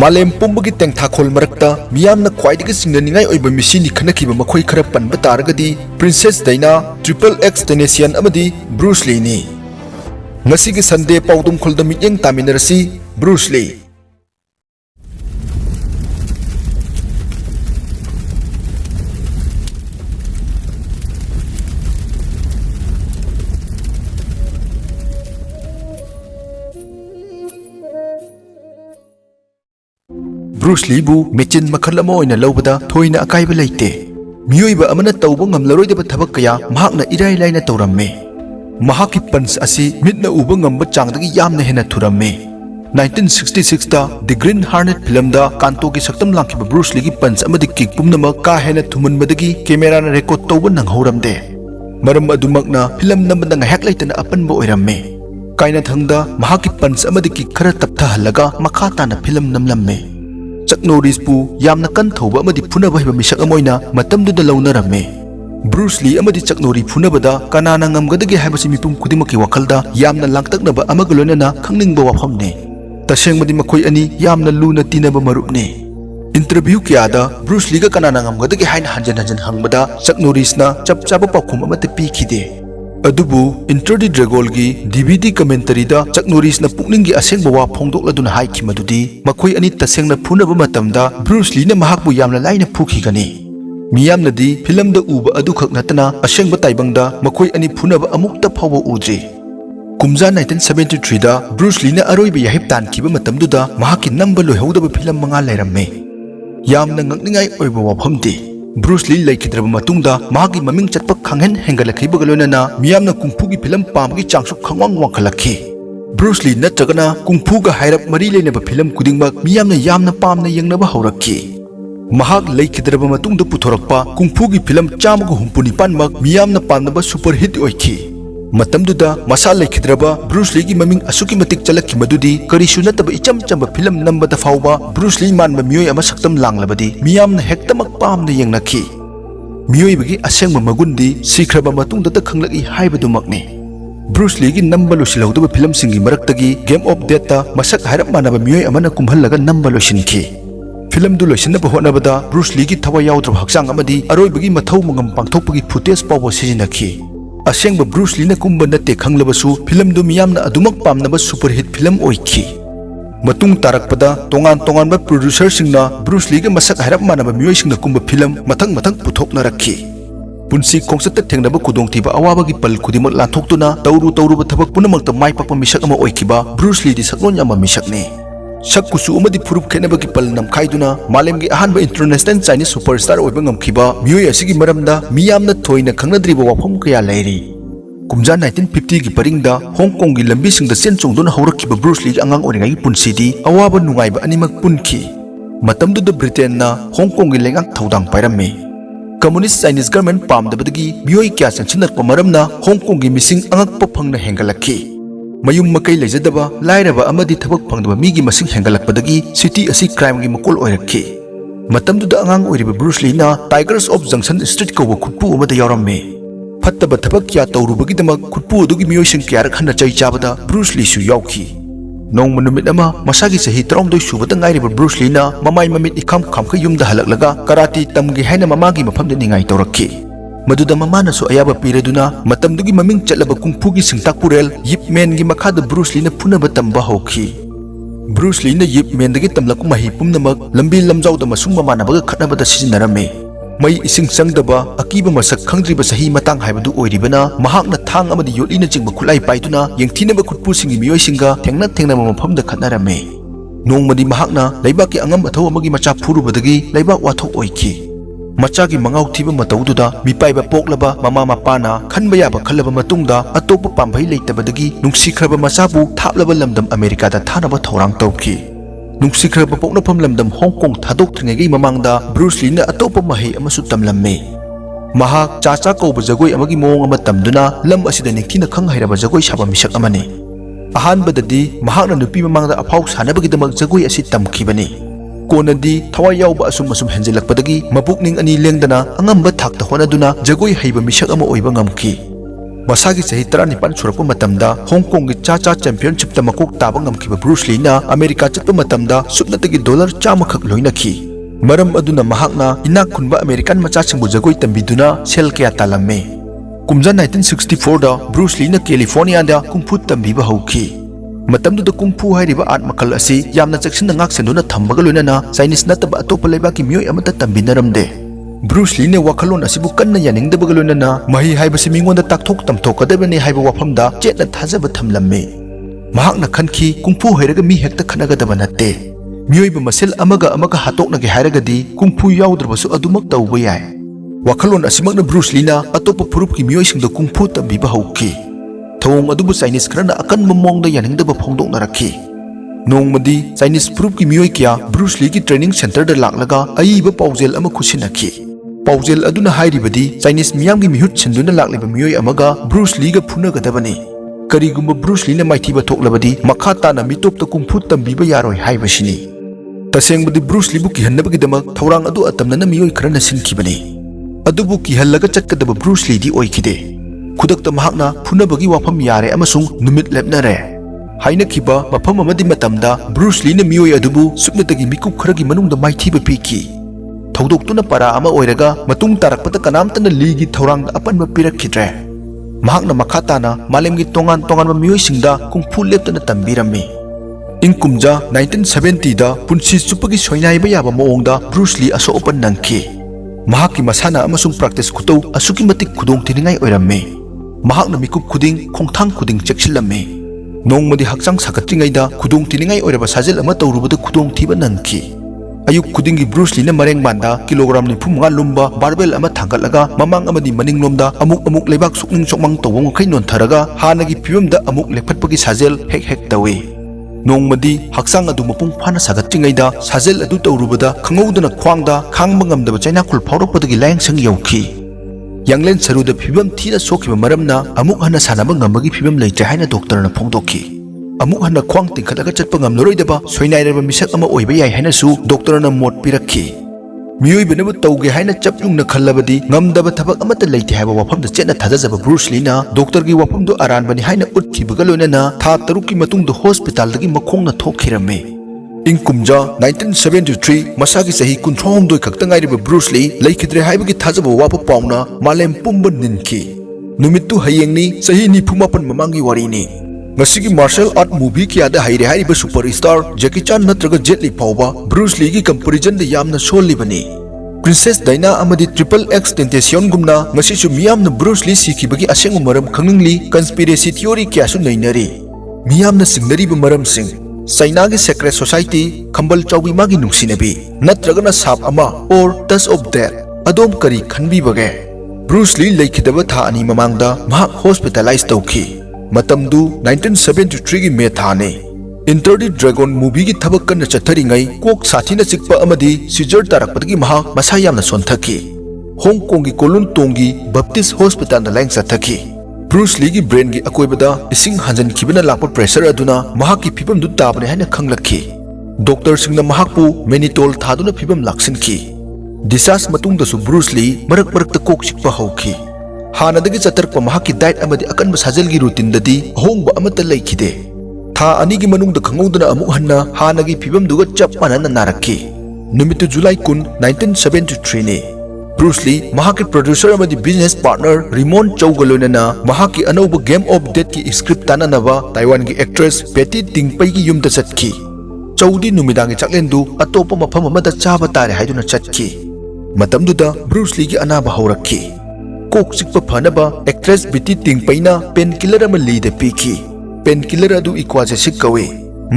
Malem pumbagi tengthakol marakta miyamna khwaidagi Chingnaningai oiba Misi ni khanakiba makhoi khara panba taragadi Princess Diana, Triple X Tenesian amadi Bruce Lee ni. Ngasigi Sunday Paodamkhol da mityang taminarasi Bruce Lee. Bruce Lee bu mechin makhal ama oina lawbada thoina akaiba leite mioiba amana tawba ngamlaroidaba thabak kaya mahakna irai laina tawramme mahaki pans asi mitna uba ngamba changdagi yamna hena thuramme 1966 da The Green Hornet film da kanto gi saktam langkiba Bruce Lee gi pans amadi kick pumnama ka hena thumanbadagi camera na record tawba nanghoramde maram adumakna film namda ngahak laitana apanba oiramme kaina thangda mahaki pans amadi kick khara taptha halaga makhata na film namlamme Chaknoris pu yamna kan thoba amadi phunaba hiba misak amoina matamduda launaramme Bruce Lee amadi Chaknori phunabada kanana ngamgadagi haibasi mipum khudimaki wakhalda yamna langtaknaba amagalonana khangningba wafamne tasengmadi makhoi ani yamna luna tinaba marupne interview kiyada Bruce Lee ga kanana ngamgadagi haina hanjan hangbada Chaknoris na chapchaba pakhum amate pikhide adubu Enter the Dragon gi DVD commentary da Chaknoris na pukning gi asengba wa phongdokladuna haiki madudi makhoi ani tasengna phunaba matamda Bruce Lee na mahakbu yamna laina phukigani miyamna di film da uba adu khak natana asengba taibangda makhoi ani phunaba amukta phawa udri kumja 1973 da Bruce Lee na aroiba yahip tan kiba matamduda mahaki namba loihodaba film manga lairamme yamna ngakningai oiba wafamdi Bruce Lee laikidraba matungda magi maming chatpa khanghen hengalakhibagalonana miyamna kungfu gi film pamgi changsu khangwang wangkhalakhi Bruce Lee natragana kungfu ga hairap mari leinaba film kudingmak miyamna yamna pamna yengnaba haurakhi mahak laikidraba matungda puthorakpa kungfu gi film chamaga humpuni panmak miyamna pannaba super hit oikhi matamduda masa laikidraba Bruce Lee gi maming asuki matik chalakhi madudi karisu nataba icham chamba film nambada fauba Bruce Lee manba miyoi ama saktam langlabadi miyamna hektamak pamna yengnakhi miyoi bagi asengba magundi sikraba matungda ta khanglaki haibadumakni Bruce Lee gi namba losilawdaba film singi maraktagi Game of Death ta masak hairap manaba miyoi amana kumhallaga namba losinki film du losinaba honabada Bruce Lee gi thawa yawdrab haksang amadi aroibagi mathau mangam pangthokpagi footage pawba sijinakhi asengba Bruce Lee na kumba nate khanglabasu film du miyamna adumak pamnaba super hit film oikhi matung tarakpada tongan ba producer singna Bruce Lee ga masak hairap manaba miyoi singna kumba film mathang puthokna rakhi punsi kongsat thengnaba kudongthiba awabagi pal khudimak lanthokuna tawru ba thabak punamakta maipakpa misak ama oikiba Bruce Lee di saknon ama misakne sakkusu amadi furup khenabagi pal namkhaiduna malemgi ahanba international Chinese superstar oiba ngamkhiba miyoi asigi maramda miyamna thoina khangnadriba wafam kaya lairi kumja 1950 gi paringda Hong Kong gi lambi singda sen chongduna haurakhiba Bruce Lee angang oringai punsidi awaba nungaiba animak punki matamduda Britain na Hong Kong gi lengak thaudang pairamme communist Chinese government pamdabadagi miyoi kya sansinakpa maramna Hong Kong gi mising angakpa phangna hengalakhi mayum makai lejadaba lairaba amadi thabak phangdaba migi masing hengalakpadagi city asi crime gi makol oirakhi matamduda angang oiriba Bruce Lee na Tigers of Junction Street kowa khutpu amada yawramme fattaba thabak kya tawrubagi damak khutpu adugi miyoi sing kyarak hanna chai chabada Bruce Lee su yawkhi nong manumit ama masagi sahi 32 subata ngairiba Bruce Lee na mamai mamit ikham khamka yumda halaklaga karate tamgi haina mamagi mafamda ningai tawrakhi maduda mamana so ayaba piraduna matamdugi maming chatlaba kungfu gi singtakpurel Yip Man gi makhada Bruce Lee na phunaba tamba hokhi Bruce Lee na Yip Man dagi tamlaku mahi pumnamak lambi lamjawda masung mamanabaga khatnabada sijinarame mai ising sangdaba akiba masak khangdriba sahi matang haibadu oiribana mahakna thang amadi yotlina jingba khulai paiduna yengthinaba khutpu singi miyoi singa thengna mafamda khatnarame nongmadi mahakna laibaki angam athau amagi macha phurubadagi laibak wathok oikhi machagi mangau thiba mataududa mipaiba poklaba mama mapana khanba yaba khallaba matungda atopa pambai leitabadagi nungsikraba machabu thaplaba lamdam America da thanaba thorang tawki nungsikraba poknafam lamdam Hong Kong thadokthringegi mamangda Bruce Lee na atopa mahi amasu tamlamme mahak chacha kauba jagoi amagi mong ama tamduna lam asida ningthina khang hairaba jagoi saba misak amani ahanbadadi mahakna nupi mamangda afau sanabagi damak jagoi asi tamkhibani konadi thawai yawba asum henjelakpadagi mabukning ani lengdana angamba thakta honaduna jagoi heiba misak ama oiba ngamki Masagi sahi 19 surappa matamda Hong Kong gi cha championship ta makok taba ngamkhiba Bruce Lee na America chatpa matamda supnatagi dollar 100 khak loinakhi maram aduna mahakna inak khunba American macha singbu jagoi tambiduna sel kya talamme kumja 1964 da Bruce Lee na California da kungfu tambiba hauki matamdu da kungfu hairiba art makal asi yamna chaksin ngak senduna thambaga loinana Chinese nataba atopa leibaki mioi amata tambinaramde Bruce Lee ne wakhalon asibu kanna yaningdabaga loinana mahi haibasi mingonda takthok tamthokadabani haiba wafamda chetna thajaba thamlamme mahakna khanki kungfu hairaga mi hekta khanagadaba natte miyoiba masel amaga hatoknage hairagadi kungfu yaudраbasu adumak tawba yai wakhalon asimakna Bruce Lee na atopa phurupki miyoisingda kungfu tambiba hauki thawong adubu Chinese kharana akanba mongda yaningdaba phongdoknarakhi nongmadi Chinese phurupki miyoi kya Bruce Lee ki training center da laklaga aiba paujel ama khusinakhi paujel aduna hairibadi Chinese miyamgi mihut sinduna lakliba miyoi amaga Bruce Lee ga phunagadabani karigumba Bruce Lee na maithiba thoklabadi makha tana mitopta kungfu tambiba yaroi haibashini tasengbadi Bruce Lee bu kihannabagi damak thawrang adu atamnana miyoi kharana sinkhibani adubu kihallaga chatkadaba Bruce Lee di oikide khudakta mahakna phunabagi wafam yare amasung numit lepnare haina khiba mafam amadi matamda Bruce Lee na miyoi adubu supnatagi mikup kharagi manungda maithiba piki thawdoktuna para ama oiraga matung tarakpata kanamtana Lee gi thawrang apanba pirakhidre mahakna makhatana malemgi tongan miyoi singda kungfu leptana tambirami ingkumja 1970 da punsi chupagi soinaiba yaba moongda Bruce Lee aso open nangki mahakki masana amasung practice khutau asuki matik khudong tiningai oiramme mahakna mikup khuding khongthang khuding chekchilamme nongmadi hakchang sakatringaida khudong tiningai oiraba sajel ama tawrubada khudong thiba nangki ayuk khudingi Bruce Lee na mareng manda kilogram ni phumnga lumba barbell ama thangkatlaga mamang amadi maninglomda amuk leibak sukning chokmang tawong khai non tharaga hanagi phibamda amuk lephatpagi sajel hek tawe nongmadi hakchang adu mapung phana sagatringaida sajel adu tawrubada khangoudana khwangda khangba ngamdaba chaina khul phawrokpadagi layangsang yauki yanglen saruda phibam thina sokhiba maramna amuk hana sanaba ngamagi phibam leitre haina doctor na phongdokhi amuk hana khwang tingkhalaga chatpa ngamloroidaba soinairaba misak ama oiba yai haina su doctor na mot pirakhi miyoi benabu tauge haina chaplungna khallabadi ngamdaba thabak amata leite haiba wafamda chetna thajajaba Bruce Lee na doctor gi wafamdu aranbani haina utkibaga loinana tha tarukki matungda hospital dagi makhongna thokhiramme ingkumja 1973 masagi sahi 39 khaktangairiba Bruce Lee leikidre haibagi thajaba wapa pauna malem pumba ninki numittu hayengni sahi 98 mamangi warini ngasigi martial art movie kya da haire hariba superstar Jackie Chan natraga Jet Li fawba Bruce Lee gi comparison da yamna solibani Princess Diana amadi Triple X Temptation gumna ngasi su miyamna Bruce Lee sikibagi aseng maram khangingli conspiracy theory kya su nainari miyamna singnari ba maram sing China gi secret society khambal chawbi magi nungsinabi natragana sap ama or touch of death adom kari khanbi bage Bruce Lee leikidaba tha ani mamangda mahak hospitalized tawki matamdu 1973 gi me thane Enter the Dragon movie gi thabak kan chatharingai kok sathina chikpa amadi seizure tarakpatgi mahak masa yamna sonthaki Hong Kong gi Kolun Tongi Baptist Hospital na lang sathaki Bruce Lee gi brain gi akoibada ising hanjan khibana lakpa pressure aduna mahak ki phibam du tabane haina khanglakhi doctor singna mahak pu manitol thaduna phibam laksinki disas matung da su Bruce Lee marak ta kok chikpa hauki hanadagi chatarpa mahak ki diet amadi akanba sajal gi routine dadi ahongba amata leikide tha ani gi manung da khangoduna amuk hanna hanagi phibam duga chap panana narakhi numitu July 1973 ne Bruce Lee mahaki producer amadi business partner Raymond Chow galonana mahaki anauba Game of Death ki script tananaba Taiwan gi actress Patty Tingpai gi yumda chatki Chowdi numidangi chaklendu atopa mafam amada chaba tare haiduna chatki matamduda Bruce Lee gi anaba haurakhi kok chikpa phanaba actress Patty Tingpai na painkiller ama lida piki painkiller adu Iquazesic kawe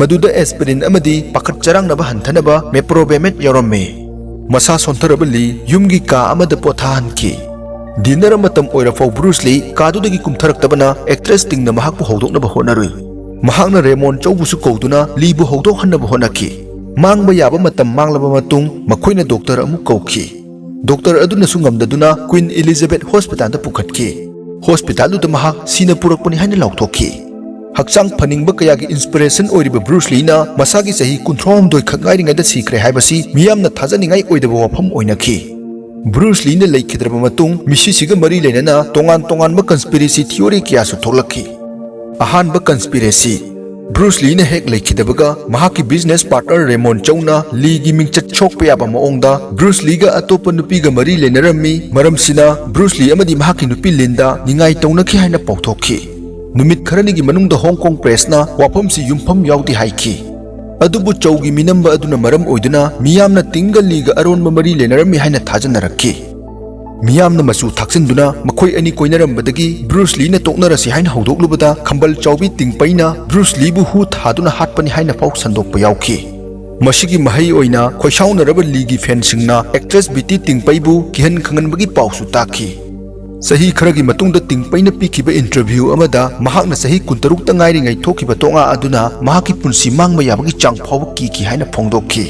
maduda aspirin amadi pakhat charang naba hantanaba meprobemet yoromme masa sontarabali yumgi ka amada pothanki dinner matam oira fau Bruce Lee kadudagi kumtharaktabana actress tingna mahakpu hodoknaba honarui mahakna Raymond Chow busu koduna libu hodok hanaba honaki mangba yaba matam manglaba matung makhoina doctor amu kauki doctor aduna sungamdaduna Queen Elizabeth Hospital da pukhatki hospital du mahak sina purakpani haina laukthokki hakchang phaningba kaya gi inspiration oiriba Bruce Lee na masagi sahi 19 khakngai ringai da sikre haibasi miyamna thajaningai oidaba wafam oinakhi Bruce Lee na laikhidraba matung Misi siga mari lenana tongan conspiracy theory kya su tholakhi. Ahanba conspiracy Bruce Lee na hek laikhidabaga mahaki business partner Romendrajit na Lee gi mingchat chokpa yaba maongda Bruce Lee ga atopa nupi ga mari lenarami maramsina Bruce Lee amadi mahaki nupi Linda ningai taunakhi haina pauthokhi. Numit kharani gi manungda Hong Kong press na wafam si yumpham yaudi haiki. Adubu chaugi minamba aduna maram oiduna miyamna tingal liga aronba mari lenarami haina thajannarakhi. Miyamna masu thaksinaduna makhoi ani koinarambadagi Bruce Lee na toknarasi haina haudoklubada khambal chaubi tingpaina Bruce Lee bu hu thaduna hatpani haina pau sandokpa yaukhi. Masigi mahai oina khoisaunaraba Lee gi fansingna actress Biti Tingpai bu kihan khanganbagi pausu takhi. Sahi kharagi matungda Tingpaina pikiba interview amada mahakna sahi 16 ta ngairingai thokiba tonga aduna mahaki punsi mangma yabagi chang phawba ki haina phongdokhi.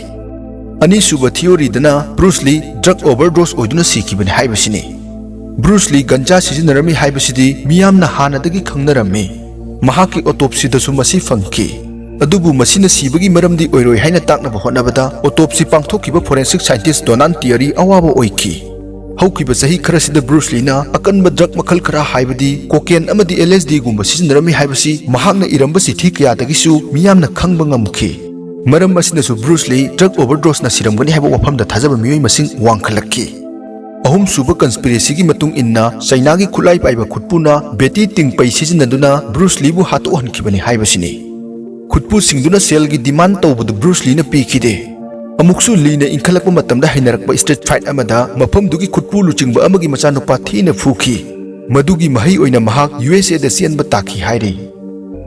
Ani suba theory dana Bruce Lee drug overdose oiduna sikibani haibasini. Bruce Lee ganja sizinarami haibasidi miyamna hanadagi khangnarami. Mahaki autopsy dasu masi fangki. Adubu masina sibagi maramdi oiroi haina taknaba hotnabada autopsy pangthokiba forensic scientist Donan theory awaba oiki. Haukiba sahi kharasida Bruce Lee na akanba drug makhal khara haibadi cocaine amadi LSD gumba sizinarami haibasi mahakna iramba sithi kayadagisu miyamna khangba ngamki. Maram asinasu Bruce Lee drug overdose na siramgani haiba wafamda thajaba miyoi masing wangkhalakki. Ahum suba conspiracy gi matung inna China gi khulai paiba khutpuna Biti Tingpai sizinaduna Bruce Lee bu hatu hankibani haibasini. Khutpu singduna sel gi demand tawbudu Bruce Lee na pikide. Amuksu Lee na inkhalakpa matamda hainarakpa street fight amada mafamdugi khutpu luchingba amagi machanupa thina phuki. Madugi mahai oina mahak USA da sianba takhi hairi.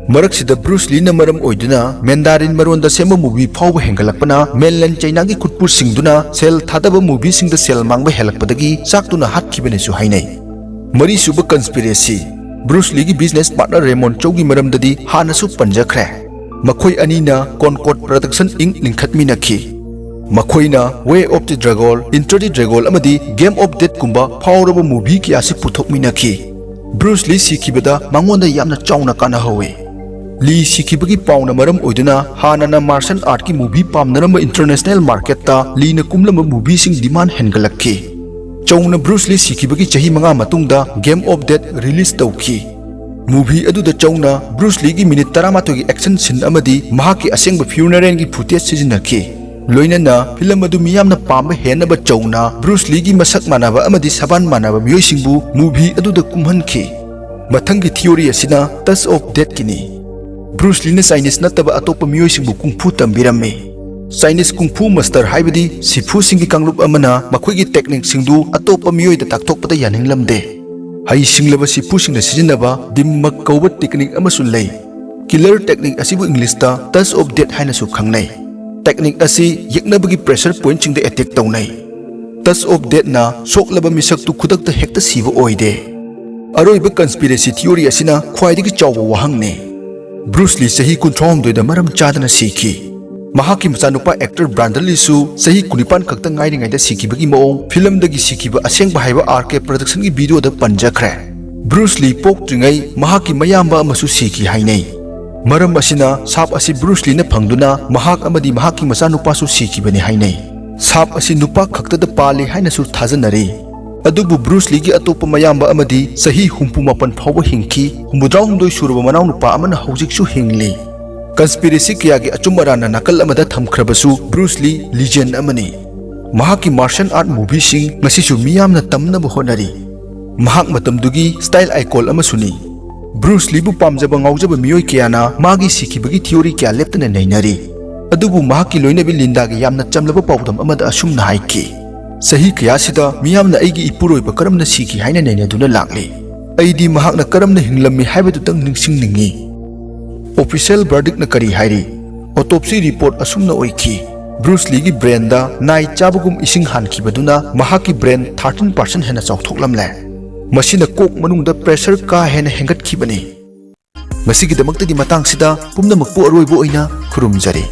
Maraksida Bruce Lee na maram oiduna Mandarin maronda sema movie phawba hengalakpana mainland China gi khutpu singduna sel thadaba movie singda sel mangba helakpadagi chaktuna hatkibane su hainai. Mari suba conspiracy Bruce Lee gi business partner Romendrajit gi maramdadi hana su panjakhre. Makhoi ani na Concord Production Inc lingkhatminakhi. Makhoina Way of the Dragon, Into the Dragon amadi Game of Death kumba phawraba movie ki asi puthokminakhi. Bruce Lee sikibada mangonda yamna chauna kana hawe. Lee sikibagi pauna maram oiduna hanana martial art ki movie pamnaramba international market ta Lee na kumlama movie sing demand hengalakki. Chauna Bruce Lee sikibagi chahi manga matungda Game of Death release tawki. Movie aduda chauna Bruce Lee gi minute 13 gi action scene amadi mahaki asengba funeral gi footage sizinakhi. Loinana film adu miyamna pamba henaba chauna Bruce Lee gi masak manaba amadi saban manaba miyoi singbu movie aduda kumhankhi. Mathangi theory asina touch of death kini. Bruce Lee na Chinese nataba atopa miyoi singbu kung fu tambiramme. Chinese kung fu master haibadi sifu singi kanglup amana makhoi gi technique singdu atopa miyoi da taktokpada yaninglamde. Hai singlaba sifu singna sizinaba dimmak kauba technique amasu lei. Killer technique asibu English ta touch of death haina su khangnai. Technique asi yeknabagi pressure point singda attack tawnai. Touch of death na soklaba misak tu khudakta hekta siba oide. Aroiba conspiracy theory asina khwaidagi chawba wahangne. Bruce Lee sahi 19 da maram chadana sikhi. Mahaki machanupa actor Brandon Lee su sahi 19 khakta ngairingai da sikibagi maong film dagi sikiba asengba haiba RK production gi video da panjakhre. Bruce Lee poktringai mahaki mayamba amasu sikhi hainai. Maram asina sap asi Bruce Lee na phangduna mahak amadi mahaki machanupa su sikibani hainai. Sap asi nupa khakta da pale haina su thajanari. Adubu Bruce Lee gi atopa mayamba amadi sahi 68 phawba hingki 62 suraba manaw nupa amana hojik su hingli. Conspiracy kya gi achumarana nakal amada thamkhrabasu Bruce Lee legend amani. Mahaki martial art movie sing ngasi su miyamna tamna honari. Mahak matamdugi style icon amasuni. Bruce Lee bu pamjaba ngaujaba miyoi kyana magi sikibagi theory kya leptana nainari. Adubu mahaki loinabi Linda gi yamna chamlaba pawdam amada asumna haiki. Sahi kayasida miyamna aigi ipuroiba karamna siki haina nainaduna lakli. Aidi mahakna karamna hinglammi haibadutang ningsingningi. Official verdict na kari hairi. Autopsy report asumna oiki. Bruce Lee gi brain da nai chabagum ising hankibaduna mahaki brain 13% hena chawthoklamle. Masina kok manungda pressure ka hena hengatkibani. Masigi damakta di matang sida pumnamakpu aroibo oina khurumjari.